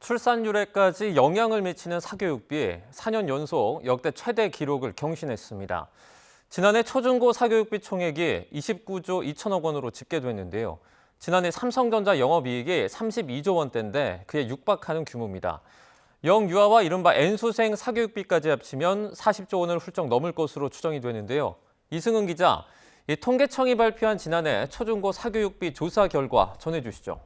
출산율에까지 영향을 미치는 사교육비 4년 연속 역대 최대 기록을 경신했습니다. 지난해 초중고 사교육비 총액이 29조 2천억 원으로 집계됐는데요. 지난해 삼성전자 영업이익이 32조 원대인데 그에 육박하는 규모입니다. 영유아와 이른바 N수생 사교육비까지 합치면 40조 원을 훌쩍 넘을 것으로 추정이 되는데요. 이승은 기자, 이 통계청이 발표한 지난해 초중고 사교육비 조사 결과 전해주시죠.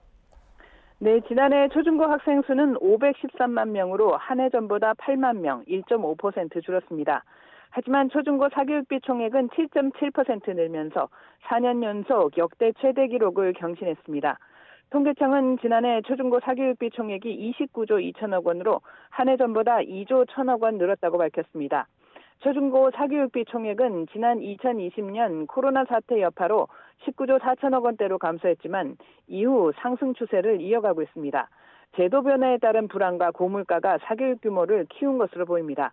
네, 지난해 초중고 학생 수는 513만 명으로 한 해 전보다 8만 명, 1.5% 줄었습니다. 하지만 초중고 사교육비 총액은 7.7% 늘면서 4년 연속 역대 최대 기록을 경신했습니다. 통계청은 지난해 초중고 사교육비 총액이 29조 2천억 원으로 한 해 전보다 2조 1천억 원 늘었다고 밝혔습니다. 초중고 사교육비 총액은 지난 2020년 코로나 사태 여파로 19조 4천억 원대로 감소했지만 이후 상승 추세를 이어가고 있습니다. 제도 변화에 따른 불안과 고물가가 사교육 규모를 키운 것으로 보입니다.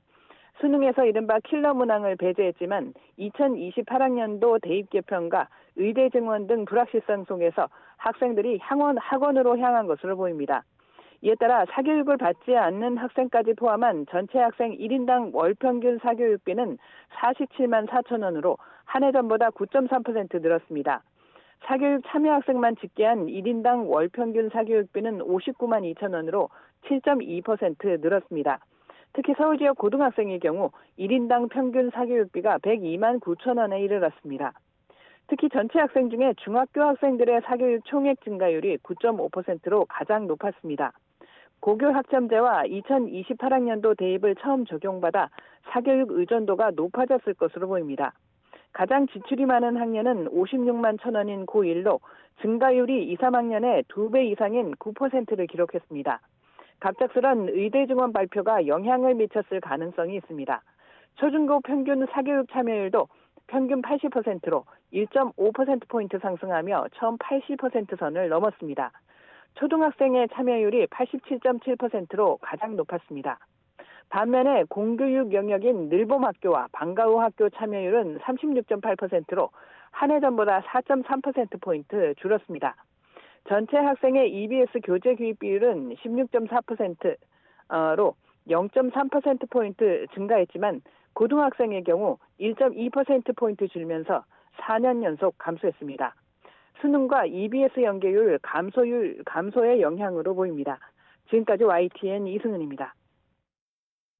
수능에서 이른바 킬러 문항을 배제했지만 2028학년도 대입 개편과 의대 증원 등 불확실성 속에서 학생들이 학원으로 향한 것으로 보입니다. 이에 따라 사교육을 받지 않는 학생까지 포함한 전체 학생 1인당 월 평균 사교육비는 47만 4천 원으로 한 해 전보다 9.3% 늘었습니다. 사교육 참여 학생만 집계한 1인당 월 평균 사교육비는 59만 2천 원으로 7.2% 늘었습니다. 특히 서울 지역 고등학생의 경우 1인당 평균 사교육비가 102만 9천 원에 이르렀습니다. 특히 전체 학생 중에 중학교 학생들의 사교육 총액 증가율이 9.5%로 가장 높았습니다. 고교 학점제와 2028학년도 대입을 처음 적용받아 사교육 의존도가 높아졌을 것으로 보입니다. 가장 지출이 많은 학년은 56만 천 원인 고1로 증가율이 2, 3학년의 2배 이상인 9%를 기록했습니다. 갑작스런 의대 증원 발표가 영향을 미쳤을 가능성이 있습니다. 초중고 평균 사교육 참여율도 평균 80%로 1.5%포인트 상승하며 처음 80% 선을 넘었습니다. 초등학생의 참여율이 87.7%로 가장 높았습니다. 반면에 공교육 영역인 늘봄학교와 방과후 학교 참여율은 36.8%로 한 해 전보다 4.3%포인트 줄었습니다. 전체 학생의 EBS 교재 구입 비율은 16.4%로 0.3%포인트 증가했지만 고등학생의 경우 1.2%포인트 줄면서 4년 연속 감소했습니다. 수능과 EBS 연계율 감소의 영향으로 보입니다. 지금까지 YTN 이승은입니다.